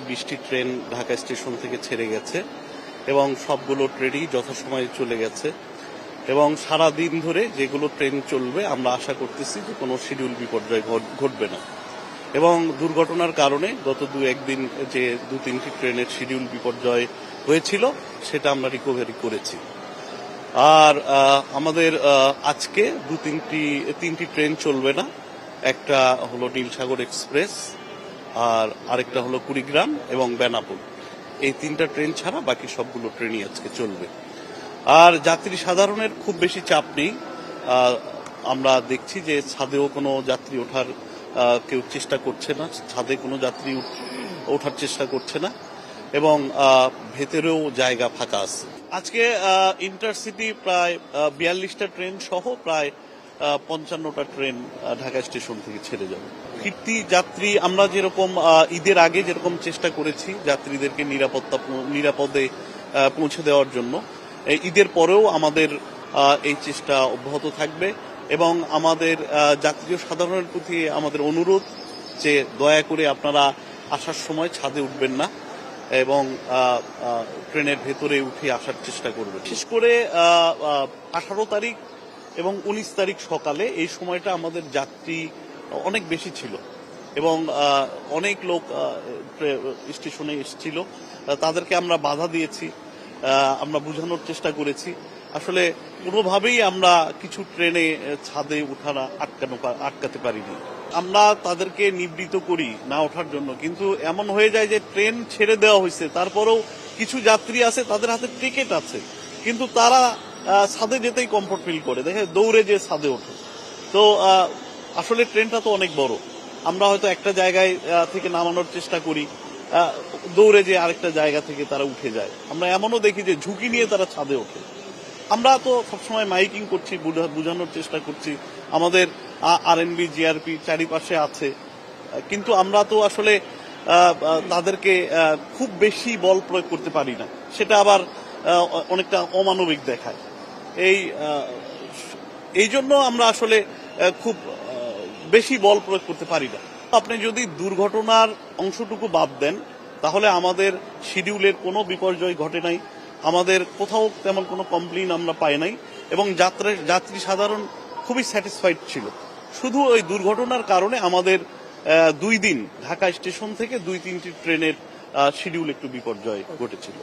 20টি train Dhaka station থেকে ছেড়ে গেছে এবং সবগুলো ট্রেনই যথাসময়ে চলে গেছে এবং সারা দিন ধরে যেগুলো ট্রেন চলবে আমরা আশা করতেছি যে কোনো শিডিউল বিপর্যয় ঘটবে না এবং দুর্ঘটনার কারণে গত 2-1 দিন যে 2-3টি ট্রেনের শিডিউল বিপর্যয় হয়েছিল সেটা আমরা রিকভারি করেছি। আর আমাদের আজকে তিনটি ট্রেন চলবে না, একটা হলো নীলসাগর এক্সপ্রেস, আর আরেকটা হলো কুড়িগ্রাম এবং বেনাপোল। এই 3টা ট্রেন ছাড়া বাকি সবগুলো ট্রেনই আজকে চলবে। আর যাত্রী সাধারণের খুব বেশি চাপ নেই। আমরা দেখছি যে ছাদেও কোনো যাত্রী ওঠার কেউ চেষ্টা করছে না, ছাদে কোনো যাত্রী ওঠার চেষ্টা করছে না এবং ভেতরেও জায়গা ফাঁকা আছে। আজকে ইন্টারসিটি প্রায় 42টা ট্রেন সহ প্রায় 55টা ট্রেন ঢাকা স্টেশন থেকে ছেড়ে যাবে। ফিরতি যাত্রী আমরা যেরকম ঈদের আগে যেরকম চেষ্টা করেছি যাত্রীদেরকে নিরাপদে পৌঁছে দেওয়ার জন্য, ঈদের পরেও আমাদের এই চেষ্টা অব্যাহত থাকবে এবং আমাদের যাত্রী সাধারণের প্রতি আমাদের অনুরোধ যে দয়া করে আপনারা আসার সময় ছাদে উঠবেন না এবং ট্রেনের ভেতরে উঠে আসার চেষ্টা করবেন। বিশেষ করে 18 তারিখ এবং 19 তারিখ সকালে এই সময়টা আমাদের যাত্রী অনেক বেশি ছিল এবং অনেক লোক স্টেশনে এসেছিল, তাদেরকে আমরা বাধা দিয়েছি, আমরা বোঝানোর চেষ্টা করেছি। আসলে কোনোভাবেই আমরা কিছু ট্রেনে ছাদে ওঠানো আটকাতে পারিনি। আমরা তাদেরকে নিবৃত্ত করি না ওঠার জন্য, কিন্তু এমন হয়ে যায় যে ট্রেন ছেড়ে দেওয়া হয়েছে, তারপরেও কিছু যাত্রী আছে তাদের হাতে টিকিট আছে কিন্তু তারা ছাদে যেতেই কমফোর্ট ফিল করে, দেখে দৌড়ে যে ছাদে ওঠে। তো আসলে ট্রেনটা তো অনেক বড়, আমরা হয়তো একটা জায়গায় থেকে নামানোর চেষ্টা করি, দৌড়ে যে আরেকটা জায়গা থেকে তারা উঠে যায়। আমরা এমনও দেখি যে ঝুঁকি নিয়ে তারা ছাদে ওঠে। আমরা তো সবসময় মাইকিং করছি, বোঝানোর চেষ্টা করছি, আমাদের আরএনবি জিআরপি চারিপাশে আছে, কিন্তু আমরা তো আসলে তাদেরকে খুব বেশি বল প্রয়োগ করতে পারি না, সেটা আবার অনেকটা অমানবিক দেখায়। এই জন্য আমরা আসলে খুব বেশি বল প্রয়োগ করতে পারি না। আপনি যদি দুর্ঘটনার অংশটুকু বাদ দেন তাহলে আমাদের শিডিউলের কোনো বিপর্যয় ঘটে নাই, আমাদের কোথাও তেমন কোনো কমপ্লেইন আমরা পাই নাই এবং যাত্রী সাধারণ খুবই স্যাটিসফাইড ছিল। শুধু ওই দুর্ঘটনার কারণে আমাদের 2 দিন ঢাকা স্টেশন থেকে 2-3টি ট্রেনের শিডিউল একটু বিপর্যয় ঘটেছিল।